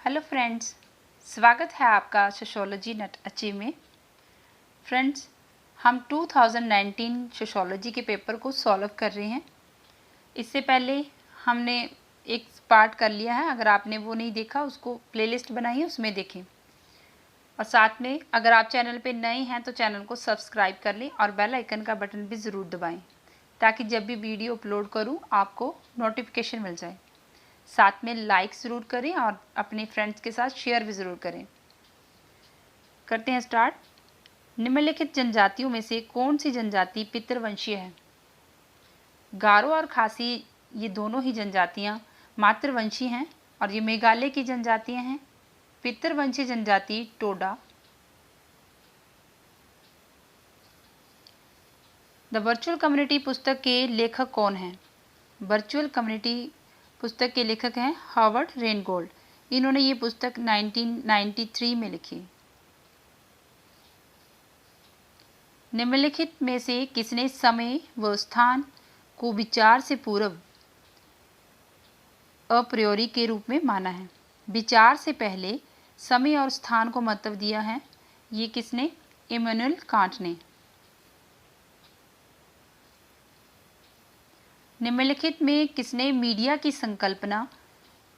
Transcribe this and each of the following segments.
Hello friends, स्वागत है आपका सोशियोलॉजी नेट अचीव में। फ्रेंड्स, हम 2019 सोशियोलॉजी के पेपर को सॉल्व कर रहे हैं। इससे पहले हमने एक पार्ट कर लिया है। अगर आपने वो नहीं देखा, उसको प्लेलिस्ट बनाई है, उसमें देखें। और साथ में अगर आप चैनल पे नए हैं तो चैनल को सब्सक्राइब कर लें और बेल आइकन का बटन भी ज़रूर दबाएं, ताकि जब भी वीडियो अपलोड करूं आपको नोटिफिकेशन मिल जाए। साथ में लाइक ज़रूर करें और अपने फ्रेंड्स के साथ शेयर भी ज़रूर करें। करते हैं स्टार्ट। निम्नलिखित जनजातियों में से कौन सी जनजाति पितृवंशीय है? गारो और खासी, ये दोनों ही जनजातियां मातृवंशी हैं और ये मेघालय की जनजातियां हैं। पितृवंशी जनजाति टोडा। द वर्चुअल कम्युनिटी पुस्तक के लेखक कौन हैं? वर्चुअल कम्युनिटी पुस्तक के लेखक हैं हार्वर्ड रेनगोल्ड। इन्होंने ये पुस्तक 1993 में लिखी। निम्नलिखित में से किसने समय व स्थान को विचार से पूर्व अप्रियोरी के रूप में माना है? विचार से पहले समय और स्थान को महत्व दिया है। ये किसने? इमैनुअल कांट ने। निम्नलिखित में किसने मीडिया की संकल्पना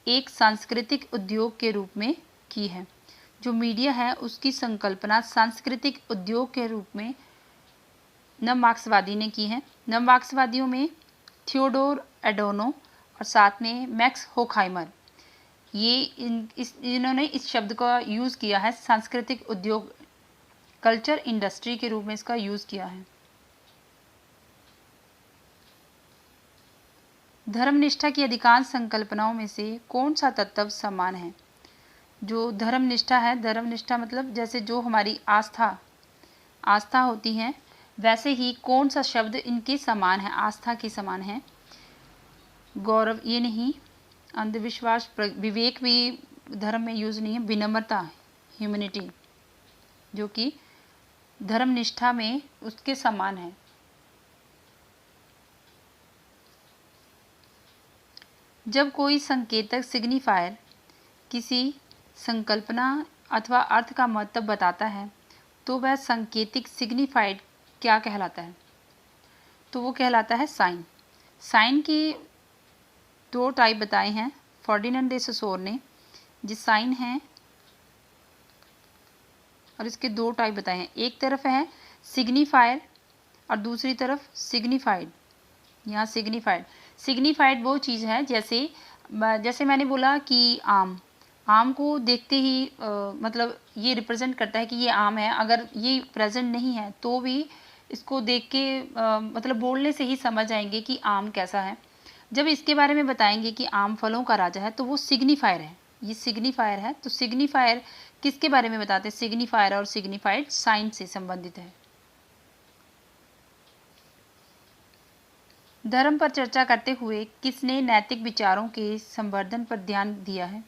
एक सांस्कृतिक उद्योग के रूप में की है? जो मीडिया है उसकी संकल्पना सांस्कृतिक उद्योग के रूप में नव मार्क्सवादी ने की है। नव मार्क्सवादियों में थियोडोर एडोनो और साथ में मैक्स होखहाइमर, ये इन्होंने इस शब्द का यूज़ किया है। सांस्कृतिक उद्योग, कल्चर इंडस्ट्री के रूप में इसका यूज़ किया है। धर्मनिष्ठा की अधिकांश संकल्पनाओं में से कौन सा तत्व समान है? जो धर्मनिष्ठा है, धर्मनिष्ठा मतलब जैसे जो हमारी आस्था होती है, वैसे ही कौन सा शब्द इनके समान है, आस्था के समान है? गौरव ये नहीं, अंधविश्वास, विवेक भी धर्म में यूज नहीं है। विनम्रता, ह्यूमैनिटी, जो कि धर्मनिष्ठा में उसके समान है। जब कोई संकेतक सिग्निफायर किसी संकल्पना अथवा अर्थ का महत्व बताता है तो वह संकेतिक सिग्निफाइड क्या कहलाता है? तो वो कहलाता है साइन। साइन की दो टाइप बताए हैं फर्डिनेंड दे सोसोर ने। जिस साइन है और इसके दो टाइप बताए हैं। एक तरफ है सिग्निफायर और दूसरी तरफ सिग्निफाइड। यहाँ सिग्निफाइड वो चीज़ है, जैसे मैंने बोला कि आम को देखते ही मतलब ये रिप्रेजेंट करता है कि ये आम है। अगर ये प्रेजेंट नहीं है तो भी इसको देख के मतलब बोलने से ही समझ आएंगे कि आम कैसा है। जब इसके बारे में बताएंगे कि आम फलों का राजा है तो वो सिग्निफायर है। ये सिग्निफायर है। तो सिग्निफायर किसके बारे में बताते हैं? सिग्निफायर और सिग्निफाइड साइन से संबंधित है। धर्म पर चर्चा करते हुए किसने नैतिक विचारों के संवर्धन पर ध्यान दिया है?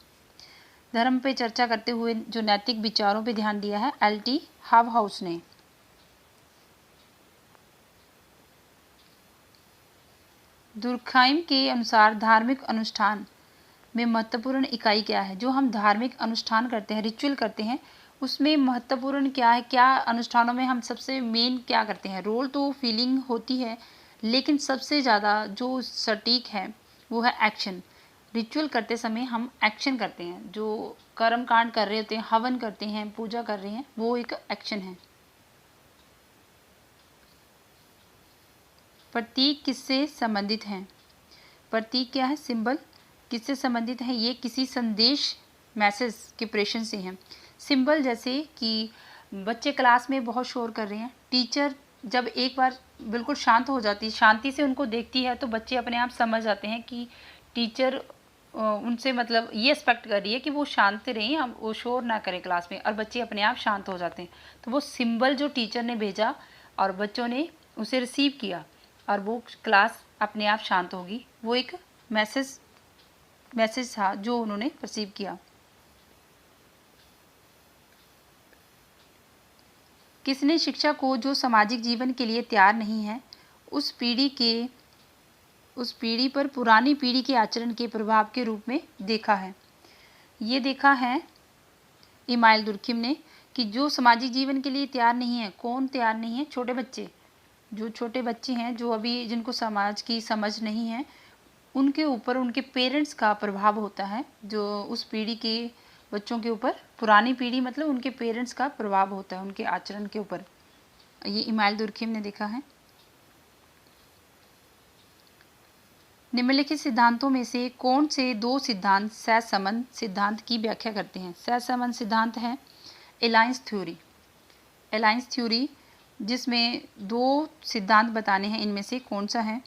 धर्म पे चर्चा करते हुए जो नैतिक विचारों पे ध्यान दिया है एल.टी. हावहाउस ने। दुर्खाइम के अनुसार धार्मिक अनुष्ठान में महत्वपूर्ण इकाई क्या है? जो हम धार्मिक अनुष्ठान करते हैं, रिचुअल करते हैं, उसमें महत्वपूर्ण क्या है? क्या अनुष्ठानों में हम सबसे मेन क्या करते हैं? रोल तो फीलिंग होती है, लेकिन सबसे ज़्यादा जो सटीक है वो है एक्शन। रिचुअल करते समय हम एक्शन करते हैं। जो कर्म कांड कर रहे होते हैं, हवन करते हैं, पूजा कर रहे हैं, वो एक एक्शन है। प्रतीक किससे संबंधित हैं? प्रतीक क्या है? सिंबल किससे संबंधित है? ये किसी संदेश, मैसेज के प्रेषण से हैं। सिंबल जैसे कि बच्चे क्लास में बहुत शोर कर रहे हैं, टीचर जब एक बार बिल्कुल शांत हो जाती, शांति से उनको देखती है तो बच्चे अपने आप समझ जाते हैं कि टीचर उनसे मतलब ये एक्सपेक्ट कर रही है कि वो शांत रहें, हम वो शोर ना करें क्लास में, और बच्चे अपने आप शांत हो जाते हैं। तो वो सिंबल जो टीचर ने भेजा और बच्चों ने उसे रिसीव किया और वो क्लास अपने आप शांत होगी, वो एक मैसेज था जो उन्होंने रिसीव किया। किसने शिक्षा को जो सामाजिक जीवन के लिए तैयार नहीं है उस पीढ़ी पर पुरानी पीढ़ी के आचरण के प्रभाव के रूप में देखा है? ये देखा है इमाइल दुर्खिम ने कि जो सामाजिक जीवन के लिए तैयार नहीं है, कौन तैयार नहीं है? छोटे बच्चे। जो छोटे बच्चे हैं, जो अभी जिनको समाज की समझ नहीं है, उनके ऊपर उनके पेरेंट्स का प्रभाव होता है, जो उस पीढ़ी के बच्चों के ऊपर, पुरानी पीढ़ी मतलब उनके पेरेंट्स का प्रभाव होता है उनके आचरण के ऊपर। ये इमाइल दुर्खिम ने देखा है। निम्नलिखित सिद्धांतों में से कौन से दो सिद्धांत सहसंबंध सिद्धांत की व्याख्या करते हैं? सहसंबंध सिद्धांत है अलायंस थ्योरी। अलायंस थ्योरी जिसमें दो सिद्धांत बताने हैं, इनमें से कौन सा है?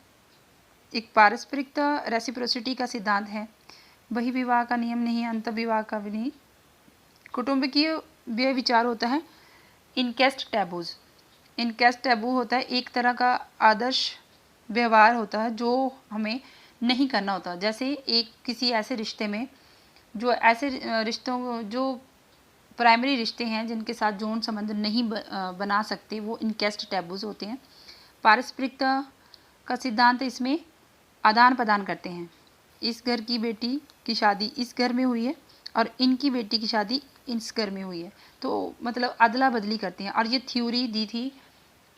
एक पारस्परिकता रेसिप्रोसिटी का सिद्धांत है, बहिर्विवाह का नियम नहीं है, अंतर्विवाह का भी नहीं। कुटुंबकीय व्यय विचार होता है इनकेस्ट टैबूज। इनकेस्ट टैबू होता है एक तरह का आदर्श व्यवहार होता है जो हमें नहीं करना होता। जैसे एक किसी ऐसे रिश्ते में, जो ऐसे रिश्तों, जो प्राइमरी रिश्ते हैं जिनके साथ यौन संबंध नहीं बना सकते, वो इनकेस्ट टैबूज होते हैं। पारस्परिकता का सिद्धांत इसमें आदान प्रदान करते हैं। इस घर की बेटी की शादी इस घर में हुई है और इनकी बेटी की शादी इस घर में हुई है, तो मतलब अदला बदली करते हैं। और ये थ्योरी दी थी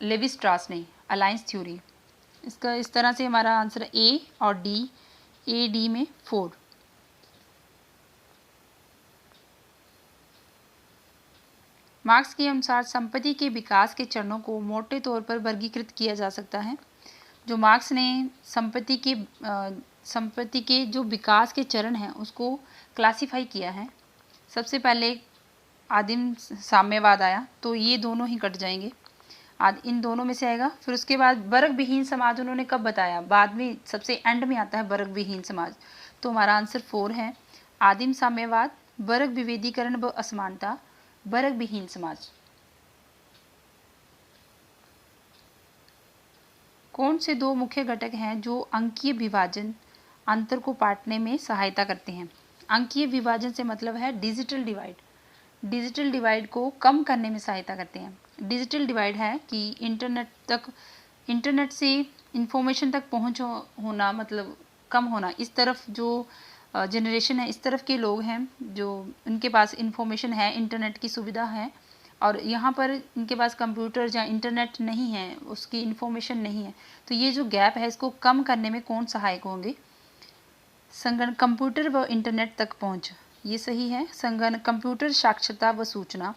लेवी स्ट्रास ने, अलायंस थ्योरी। इसका इस तरह से हमारा आंसर ए और डी, ए डी में 4। मार्क्स के अनुसार संपत्ति के विकास के चरणों को मोटे तौर पर वर्गीकृत किया जा सकता है। जो मार्क्स ने संपत्ति के जो विकास के चरण हैं उसको क्लासिफाई किया है। सबसे पहले आदिम साम्यवाद आया, तो ये दोनों ही कट जाएंगे, इन दोनों में से आएगा। फिर उसके बाद वर्ग विहीन समाज उन्होंने कब बताया? बाद में, सबसे एंड में आता है वर्ग विहीन समाज। तो हमारा आंसर 4 है, आदिम साम्यवाद, वर्ग विभेदीकरण व असमानता, वर्ग विहीन समाज। कौन से दो मुख्य घटक हैं जो अंकीय विभाजन अंतर को पाटने में सहायता करते हैं? अंकीय विभाजन से मतलब है डिजिटल डिवाइड। डिजिटल डिवाइड को कम करने में सहायता करते हैं। डिजिटल डिवाइड है कि इंटरनेट से इंफॉर्मेशन तक पहुंच होना, मतलब कम होना। इस तरफ जो जनरेशन है, इस तरफ के लोग हैं जो उनके पास इंफॉर्मेशन है, इंटरनेट की सुविधा है, और यहाँ पर इनके पास कंप्यूटर या इंटरनेट नहीं है, उसकी इंफॉर्मेशन नहीं है। तो ये जो गैप है इसको कम करने में कौन सहायक होंगे? संगणक, कंप्यूटर व इंटरनेट तक पहुँच, ये सही है। संगणक, कंप्यूटर साक्षरता व सूचना,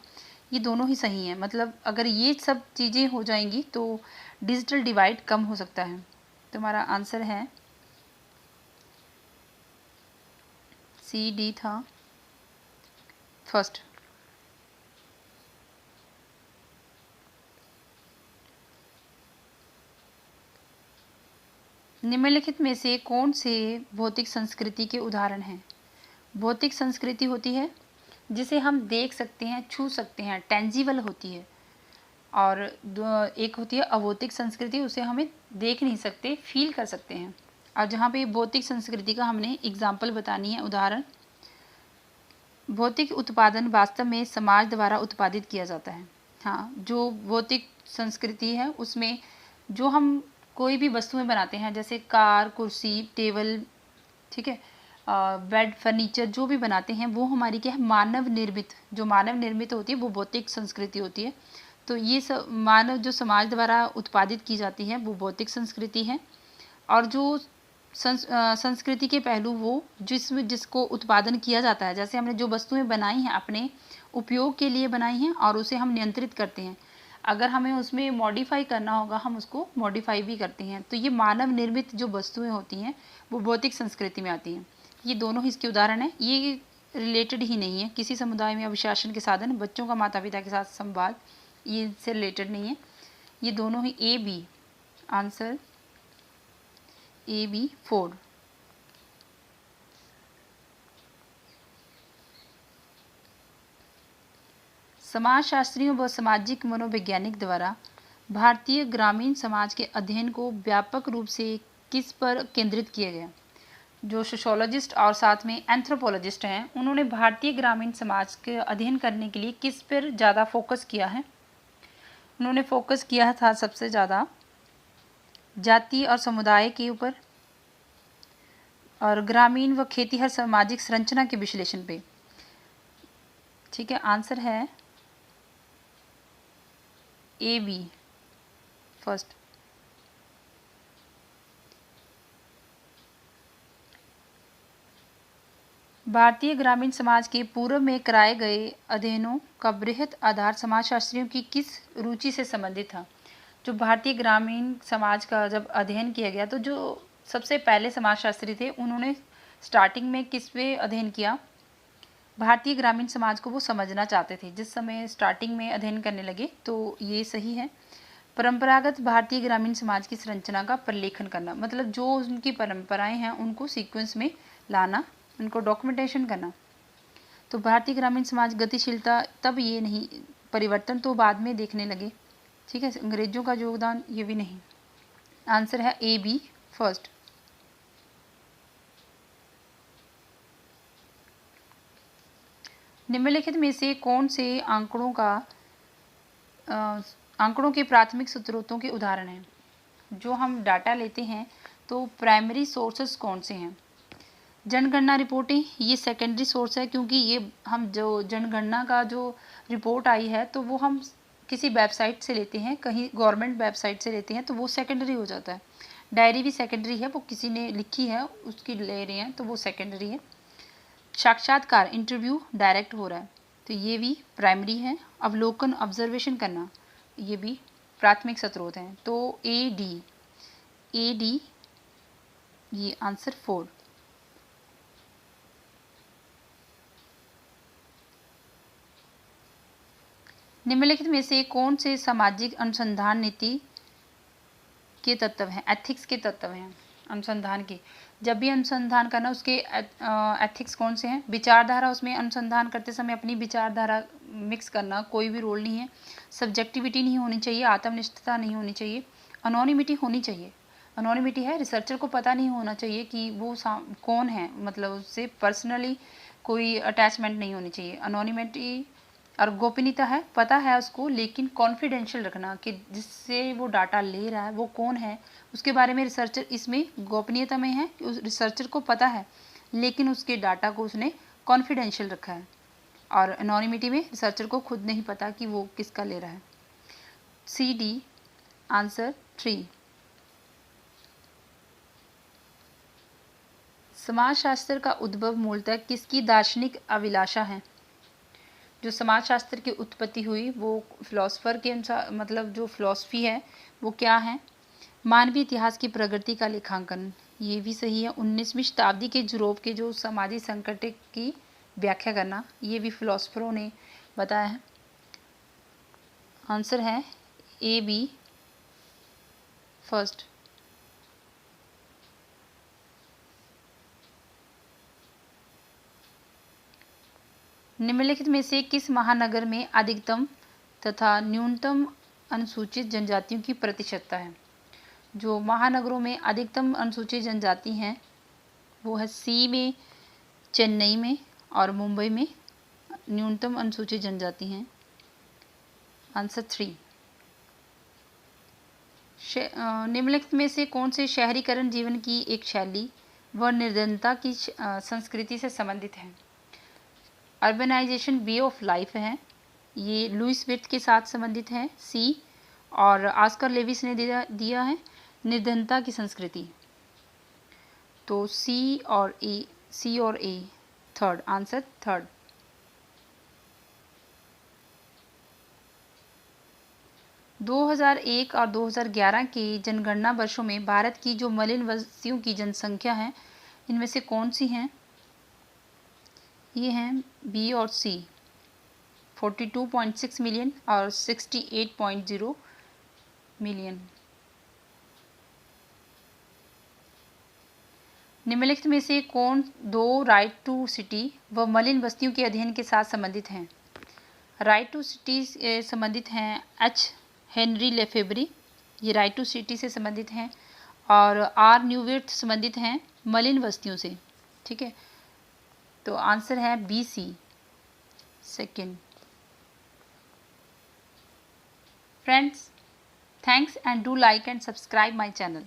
ये दोनों ही सही हैं। मतलब अगर ये सब चीज़ें हो जाएंगी तो डिजिटल डिवाइड कम हो सकता है। तो हमारा आंसर है सी, डी था फर्स्ट। निम्नलिखित में से कौन से भौतिक संस्कृति के उदाहरण हैं? भौतिक संस्कृति होती है जिसे हम देख सकते हैं, छू सकते हैं, टेंजिबल होती है। और एक होती है अभौतिक संस्कृति, उसे हमें देख नहीं सकते, फील कर सकते हैं। और जहाँ पे भौतिक संस्कृति का हमने एग्जाम्पल बतानी है, उदाहरण, भौतिक उत्पादन वास्तव में समाज द्वारा उत्पादित किया जाता है। हाँ, जो भौतिक संस्कृति है उसमें जो हम कोई भी वस्तुएं बनाते हैं, जैसे कार, कुर्सी, टेबल, ठीक है, बेड, फर्नीचर, जो भी बनाते हैं वो हमारी क्या है? मानव निर्मित। जो मानव निर्मित होती है वो भौतिक संस्कृति होती है। तो ये सब मानव जो समाज द्वारा उत्पादित की जाती है वो भौतिक संस्कृति है। और जो संस्कृति के पहलू वो जिसको उत्पादन किया जाता है, जैसे हमने जो वस्तुएं बनाई हैं अपने उपयोग के लिए बनाई हैं और उसे हम नियंत्रित करते हैं, अगर हमें उसमें मॉडिफाई करना होगा हम उसको मॉडिफाई भी करते हैं। तो ये मानव निर्मित जो वस्तुएं होती हैं वो भौतिक संस्कृति में आती हैं। ये दोनों ही इसके उदाहरण हैं। ये रिलेटेड ही नहीं है, किसी समुदाय में अभिशासन के साधन, बच्चों का माता पिता के साथ संवाद, ये इससे रिलेटेड नहीं है। ये दोनों ही A B, answer A B 4। समाजशास्त्रियों व सामाजिक मनोवैज्ञानिक द्वारा भारतीय ग्रामीण समाज के अध्ययन को व्यापक रूप से किस पर केंद्रित किया गया? जो सोशोलॉजिस्ट और साथ में एंथ्रोपोलॉजिस्ट हैं उन्होंने भारतीय ग्रामीण समाज के अध्ययन करने के लिए किस पर ज़्यादा फोकस किया है? उन्होंने फोकस किया था सबसे ज़्यादा जाति और समुदाय के ऊपर, और ग्रामीण व खेतीहर सामाजिक संरचना के विश्लेषण पे। ठीक है, आंसर है ए बी फर्स्ट। भारतीय ग्रामीण समाज के पूर्व में कराए गए अध्ययनों का बृहत आधार समाजशास्त्रियों की किस रुचि से संबंधित था। जो भारतीय ग्रामीण समाज का जब अध्ययन किया गया तो जो सबसे पहले समाजशास्त्री थे उन्होंने स्टार्टिंग में किस पे अध्ययन किया, भारतीय ग्रामीण समाज को वो समझना चाहते थे। जिस समय स्टार्टिंग में अध्ययन करने लगे तो ये सही है। परंपरागत भारतीय ग्रामीण समाज की संरचना का प्रलेखन करना, मतलब जो उनकी परंपराएं हैं उनको सीक्वेंस में लाना, उनको डॉक्यूमेंटेशन करना। तो भारतीय ग्रामीण समाज गतिशीलता तब ये नहीं, परिवर्तन तो बाद में देखने लगे। ठीक है, अंग्रेजों का योगदान ये भी नहीं। आंसर है ए बी फर्स्ट। निम्नलिखित में से कौन से आंकड़ों के प्राथमिक स्रोतों के उदाहरण हैं। जो हम डाटा लेते हैं तो प्राइमरी सोर्सेस कौन से हैं। जनगणना रिपोर्टें ये सेकेंडरी सोर्स है, क्योंकि ये हम जो जनगणना का जो रिपोर्ट आई है तो वो हम किसी वेबसाइट से लेते हैं, कहीं गवर्नमेंट वेबसाइट से लेते हैं तो वो सेकेंडरी हो जाता है। डायरी भी सेकेंडरी है, वो किसी ने लिखी है उसकी ले रहे हैं तो वो सेकेंडरी है। साक्षात्कार इंटरव्यू डायरेक्ट हो रहा है तो ये भी प्राइमरी है। अवलोकन ऑब्जर्वेशन करना ये भी प्राथमिक स्रोत हैं। तो ए डी ये आंसर 4। निम्नलिखित में से कौन से सामाजिक अनुसंधान नीति के तत्व हैं, एथिक्स के तत्व हैं अनुसंधान के। जब भी अनुसंधान करना उसके एथिक्स कौन से हैं। विचारधारा, उसमें अनुसंधान करते समय अपनी विचारधारा मिक्स करना कोई भी रोल नहीं है। सब्जेक्टिविटी नहीं होनी चाहिए, आत्मनिष्ठता नहीं होनी चाहिए। अनोनिमिटी होनी चाहिए। अनोनिमिटी है, रिसर्चर को पता नहीं होना चाहिए कि वो कौन है, मतलब उससे पर्सनली कोई अटैचमेंट नहीं होनी चाहिए। अनोनिमिटी और गोपनीयता है, पता है उसको लेकिन कॉन्फिडेंशियल रखना कि जिससे वो डाटा ले रहा है वो कौन है उसके बारे में रिसर्चर, इसमें गोपनीयता में है कि उस रिसर्चर को पता है लेकिन उसके डाटा को उसने कॉन्फिडेंशियल रखा है। और एनोनिमिटी में रिसर्चर को खुद नहीं पता कि वो किसका ले रहा है। C D answer 3। समाजशास्त्र का उद्भव मूलतः किसकी दार्शनिक अभिलाषा है। जो समाजशास्त्र की उत्पत्ति हुई वो फिलोसफर के अनुसार, मतलब जो फिलॉसफी है वो क्या है, मानवीय इतिहास की प्रगति का लेखांकन, ये भी सही है। 19वीं शताब्दी के यूरोप के जो सामाजिक संकट की व्याख्या करना, ये भी फिलोसफरों ने बताया है। आंसर है ए बी फर्स्ट। निम्नलिखित में से किस महानगर में अधिकतम तथा न्यूनतम अनुसूचित जनजातियों की प्रतिशतता है। जो महानगरों में अधिकतम अनुसूचित जनजाति हैं वो है सी में चेन्नई में और मुंबई में न्यूनतम अनुसूचित जनजाति हैं। आंसर 3। निम्नलिखित में से कौन से शहरीकरण जीवन की एक शैली व निर्धनता की संस्कृति से संबंधित है। अर्बनाइजेशन वे ऑफ लाइफ है, ये लुइस विर्थ के साथ संबंधित है सी, और ऑस्कर लेविस ने दिया है निर्धनता की संस्कृति। तो सी और ए थर्ड, आंसर 3rd। – 2001 और 2011 के जनगणना वर्षों में भारत की जो मलिन बस्तियों की जनसंख्या है इनमें से कौन सी हैं। ये हैं बी और सी, 42.6 मिलियन और 68.0 मिलियन। निम्नलिखित में से कौन दो राइट टू सिटी व मलिन बस्तियों के अध्ययन के साथ संबंधित हैं। राइट टू सिटी संबंधित हैं एच हेनरी लेफेब्री, ये राइट टू सिटी से संबंधित हैं, और आर न्यूविर्थ संबंधित हैं मलिन बस्तियों से। ठीक है, तो आंसर है B C second. Friends, thanks and do like and subscribe my channel.